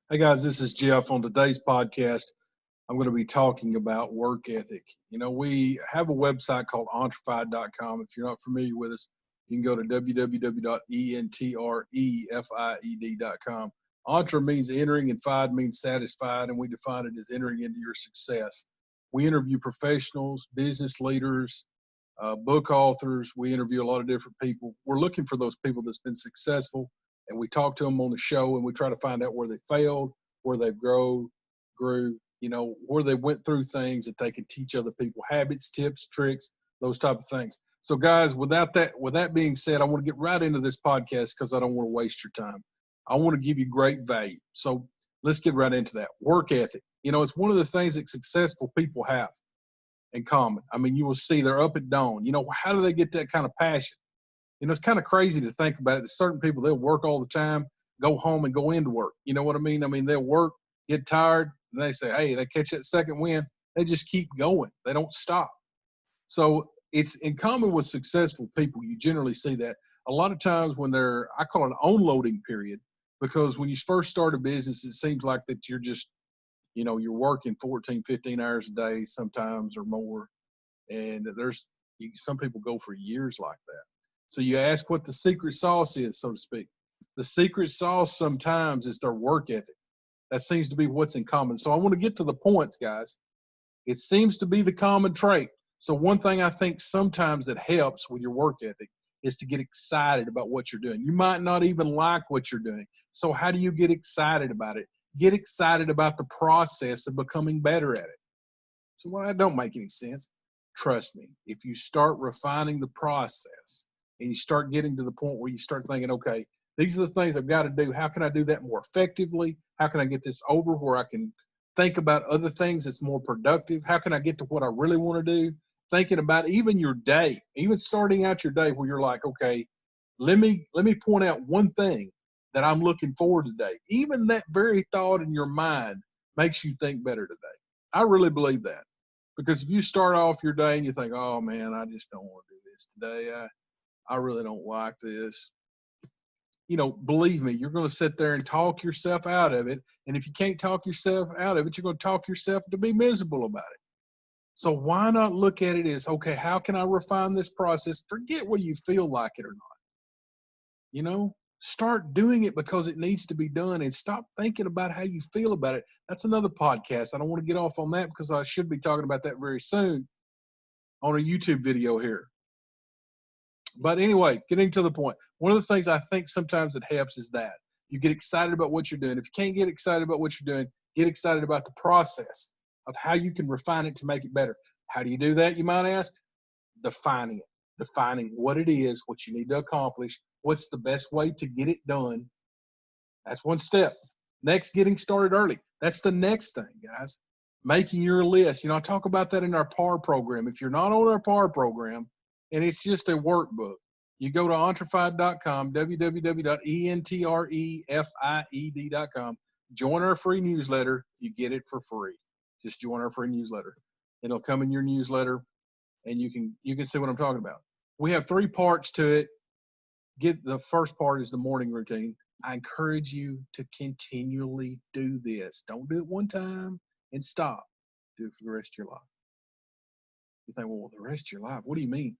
Hey guys, this is Jeff. On today's podcast, I'm going to be talking about work ethic. We have a website called entrefied.com. If you're not familiar with us, you can go to www.entrefied.com. Entre means entering and fied means satisfied, and we define it as entering into your success. We interview professionals, business leaders, book authors. We interview a lot of different people. We're looking for those people that's been successful, and we talk to them on the show, and we try to find out where they failed, where they've grew, where they went through things that they can teach other people, habits, tips, tricks, those type of things. So guys, with that being said, I want to get right into this podcast because I don't want to waste your time. I want to give you great value. So let's get right into that. Work ethic. It's one of the things that successful people have in common. I mean, you will see they're up at dawn. How do they get that kind of passion? It's kind of crazy to think about it. Certain people, they'll work all the time, go home and go into work. You know what I mean? They'll work, get tired, and they say, hey, they catch that second wind. They just keep going. They don't stop. So it's in common with successful people. You generally see that a lot of times when I call it an unloading period, because when you first start a business, it seems like that you're just, you're working 14, 15 hours a day sometimes or more. And some people go for years like that. So you ask what the secret sauce is, so to speak. The secret sauce sometimes is their work ethic. That seems to be what's in common. So I want to get to the points, guys. It seems to be the common trait. So one thing I think sometimes that helps with your work ethic is to get excited about what you're doing. You might not even like what you're doing. So how do you get excited about it? Get excited about the process of becoming better at it. So that don't make any sense. Trust me, if you start refining the process and you start getting to the point where you start thinking, okay, these are the things I've got to do. How can I do that more effectively? How can I get this over where I can think about other things that's more productive? How can I get to what I really want to do? Thinking about even your day, even starting out your day where you're like, okay, let me point out one thing that I'm looking forward to today. Even that very thought in your mind makes you think better today. I really believe that. Because if you start off your day and you think, oh man, I just don't want to do this today. I really don't like this. Believe me, you're going to sit there and talk yourself out of it. And if you can't talk yourself out of it, you're going to talk yourself to be miserable about it. So why not look at it as, okay, how can I refine this process? Forget whether you feel like it or not. Start doing it because it needs to be done and stop thinking about how you feel about it. That's another podcast. I don't want to get off on that because I should be talking about that very soon on a YouTube video here. But anyway, getting to the point, one of the things I think sometimes it helps is that you get excited about what you're doing. If you can't get excited about what you're doing, get excited about the process of how you can refine it to make it better. How do you do that, you might ask? Defining it. Defining what it is, what you need to accomplish, what's the best way to get it done. That's one step. Next, getting started early. That's the next thing, guys. Making your list. I talk about that in our PAR program. If you're not on our PAR program, and it's just a workbook, you go to entrefied.com, www.entrefied.com, join our free newsletter. You get it for free. Just join our free newsletter. It'll come in your newsletter, and you can see what I'm talking about. We have 3 parts to it. The first part is the morning routine. I encourage you to continually do this. Don't do it one time and stop. Do it for the rest of your life. You think, well, the rest of your life, what do you mean?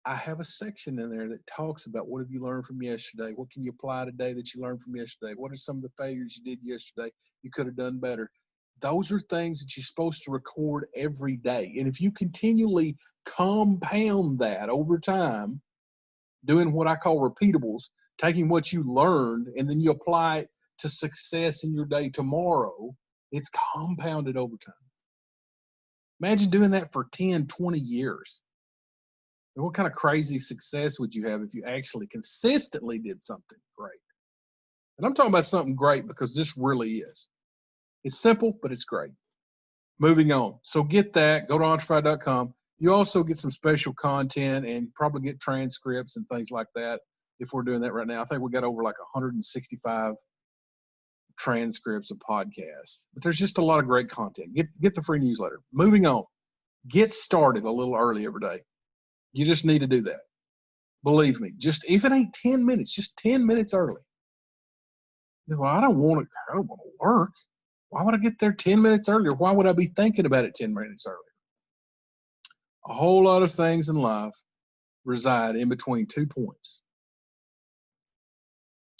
I have a section in there that talks about what have you learned from yesterday? What can you apply today that you learned from yesterday? What are some of the failures you did yesterday you could have done better? Those are things that you're supposed to record every day. And if you continually compound that over time, doing what I call repeatables, taking what you learned and then you apply it to success in your day tomorrow, it's compounded over time. Imagine doing that for 10, 20 years. And what kind of crazy success would you have if you actually consistently did something great? And I'm talking about something great because this really is. It's simple, but it's great. Moving on. So get that. Go to entrefied.com. You also get some special content and probably get transcripts and things like that if we're doing that right now. I think we got over like 165 transcripts of podcasts. But there's just a lot of great content. Get the free newsletter. Moving on. Get started a little early every day. You just need to do that. Believe me, just if it ain't 10 minutes, just 10 minutes early. Well, I don't want to work. Why would I get there 10 minutes earlier? Why would I be thinking about it 10 minutes earlier? A whole lot of things in life reside in between 2 points.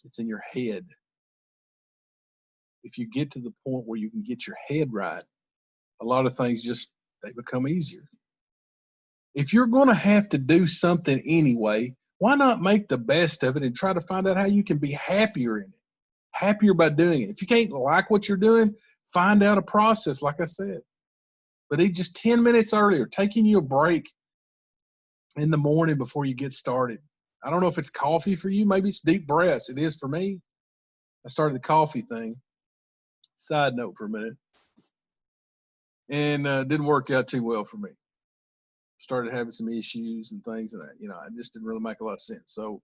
It's in your head. If you get to the point where you can get your head right, a lot of things they become easier. If you're going to have to do something anyway, why not make the best of it and try to find out how you can be happier in it, happier by doing it. If you can't like what you're doing, find out a process, like I said. But it's just 10 minutes earlier, taking you a break in the morning before you get started. I don't know if it's coffee for you. Maybe it's deep breaths. It is for me. I started the coffee thing. Side note for a minute. And didn't work out too well for me. Started having some issues and things, and I just didn't really make a lot of sense. So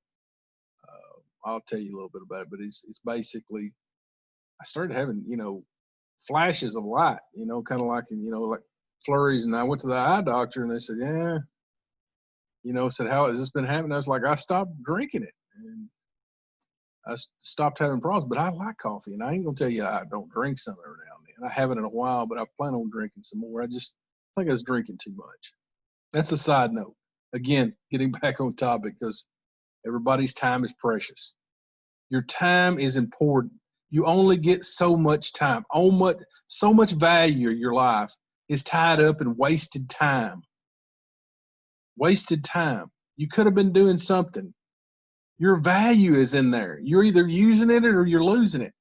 I'll tell you a little bit about it. But it's basically, I started having flashes of light, kind of like like flurries. And I went to the eye doctor, and they said, yeah, said, how has this been happening? I was like, I stopped drinking it, and I stopped having problems. But I like coffee, and I ain't gonna tell you I don't drink some every now and then. I haven't in a while, but I plan on drinking some more. I just think I was drinking too much. That's a side note. Again, getting back on topic, because everybody's time is precious. Your time is important. You only get so much time. So much value of your life is tied up in wasted time. Wasted time. You could have been doing something. Your value is in there. You're either using it or you're losing it.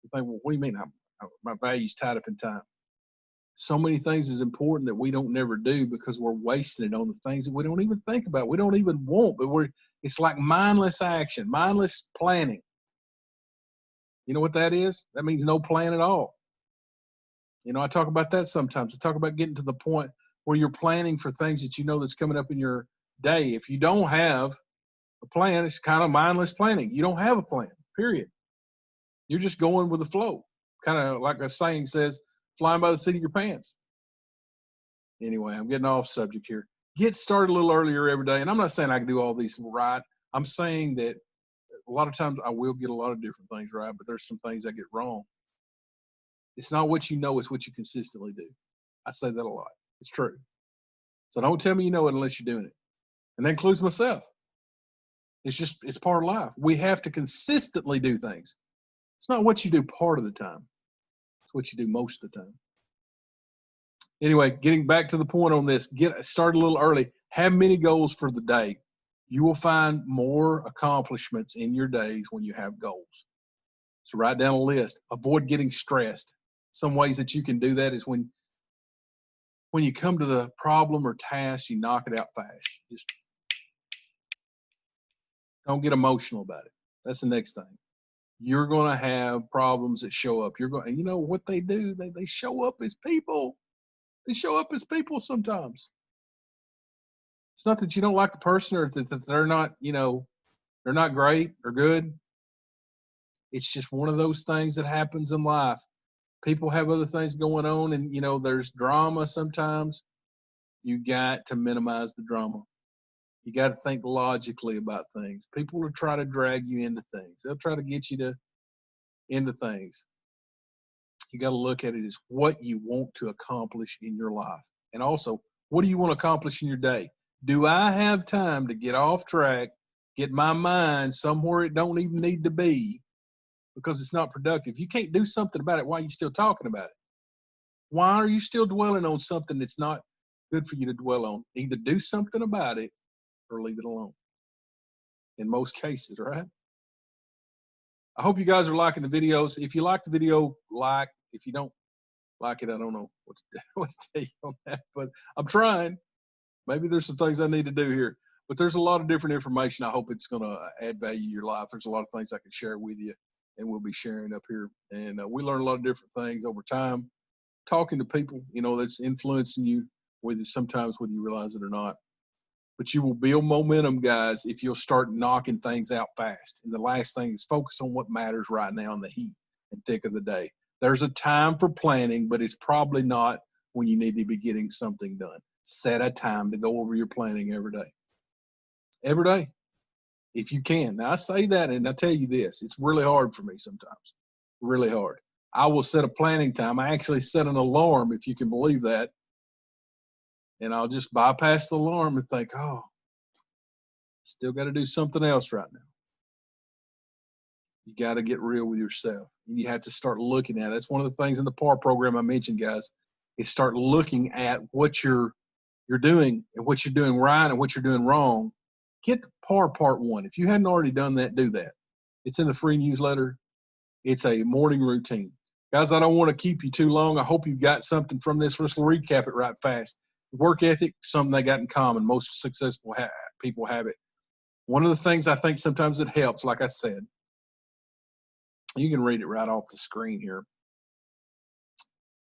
You think, well, what do you mean? My value's tied up in time. So many things is important that we don't never do because we're wasting it on the things that we don't even think about. We don't even want, but it's like mindless action, mindless planning. You know what that is? That means no plan at all. I talk about that sometimes. I talk about getting to the point where you're planning for things that that's coming up in your day. If you don't have a plan, it's kind of mindless planning. You don't have a plan, period. You're just going with the flow. Kind of like a saying says, flying by the seat of your pants. Anyway, I'm getting off subject here. Get started a little earlier every day. And I'm not saying I can do all these right. I'm saying that a lot of times I will get a lot of different things right, but there's some things I get wrong. It's not what you know, it's what you consistently do. I say that a lot. It's true. So don't tell me you know it unless you're doing it. And that includes myself. It's part of life. We have to consistently do things. It's not what you do part of the time. It's what you do most of the time. Anyway, getting back to the point on this, get started a little early. Have many goals for the day. You will find more accomplishments in your days when you have goals. So write down a list. Avoid getting stressed. Some ways that you can do that is when you come to the problem or task, you knock it out fast. Just don't get emotional about it. That's the next thing. You're going to have problems that show up. And you know what they do? They show up as people. They show up as people sometimes. It's not that you don't like the person or that they're not, they're not great or good. It's just one of those things that happens in life. People have other things going on, and, there's drama sometimes. You got to minimize the drama. You got to think logically about things. People will try to drag you into things. They'll try to get you into things. You got to look at it as what you want to accomplish in your life. And also, what do you want to accomplish in your day? Do I have time to get off track, get my mind somewhere it don't even need to be because it's not productive? You can't do something about it. Why are you still talking about it? Why are you still dwelling on something that's not good for you to dwell on? Either do something about it or leave it alone. In most cases, right? I hope you guys are liking the videos. If you like the video, like. If you don't like it, I don't know what to tell you on that, but I'm trying. Maybe there's some things I need to do here, but there's a lot of different information. I hope it's going to add value to your life. There's a lot of things I can share with you, and we'll be sharing up here. And we learn a lot of different things over time, talking to people, that's influencing you, sometimes whether you realize it or not. But you will build momentum, guys, if you'll start knocking things out fast. And the last thing is focus on what matters right now in the heat and thick of the day. There's a time for planning, but it's probably not when you need to be getting something done. Set a time to go over your planning every day. Every day. if you can. Now, I say that, and I tell you this, it's really hard for me sometimes, really hard. I will set a planning time. I actually set an alarm, if you can believe that, and I'll just bypass the alarm and think, oh, still got to do something else right now. You got to get real with yourself. And you have to start looking at it. That's one of the things in the PAR program I mentioned, guys, is start looking at what you're doing and what you're doing right and what you're doing wrong. Get PAR Part 1. If you hadn't already done that, do that. It's in the free newsletter. It's a morning routine. Guys, I don't want to keep you too long. I hope you got something from this. Let's recap it right fast. Work ethic, something they got in common. Most successful people have it. One of the things I think sometimes it helps, like I said, you can read it right off the screen here,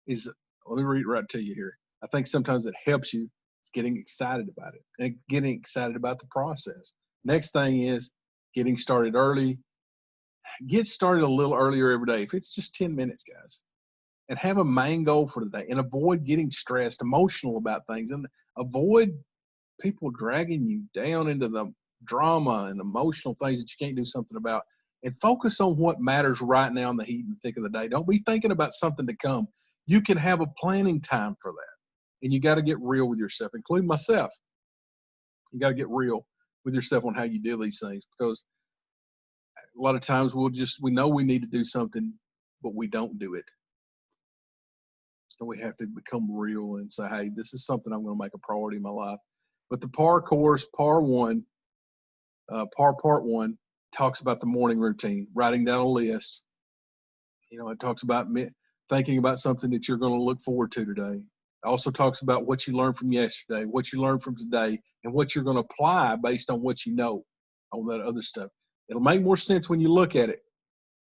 is, let me read it right to you here. I think sometimes it helps you is getting excited about it and getting excited about the process. Next thing is getting started early. Get started a little earlier every day. If it's just 10 minutes, guys, and have a main goal for the day, and avoid getting stressed, emotional about things, and avoid people dragging you down into the drama and emotional things that you can't do something about, and focus on what matters right now in the heat and thick of the day. Don't be thinking about something to come. You can have a planning time for that, and you got to get real with yourself, including myself. You got to get real with yourself on how you do these things, because a lot of times we know we need to do something, but we don't do it. And we have to become real and say, hey, this is something I'm going to make a priority in my life. But the PAR course, PAR Part 1, talks about the morning routine, writing down a list. It talks about thinking about something that you're going to look forward to today. It also talks about what you learned from yesterday, what you learned from today, and what you're going to apply based on what you know, all that other stuff. It'll make more sense when you look at it.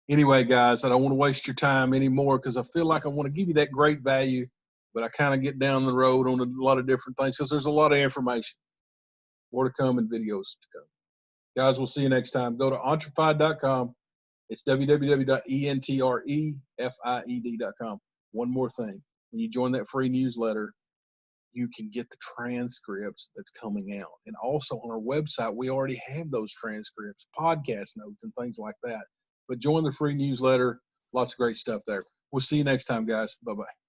Anyway, guys, I don't want to waste your time anymore, because I feel like I want to give you that great value, but I kind of get down the road on a lot of different things because there's a lot of information. More to come and videos to come. Guys, we'll see you next time. Go to entrefied.com. It's www.entrefied.com. One more thing. When you join that free newsletter, you can get the transcripts that's coming out. And also on our website, we already have those transcripts, podcast notes, and things like that. But join the free newsletter. Lots of great stuff there. We'll see you next time, guys. Bye-bye.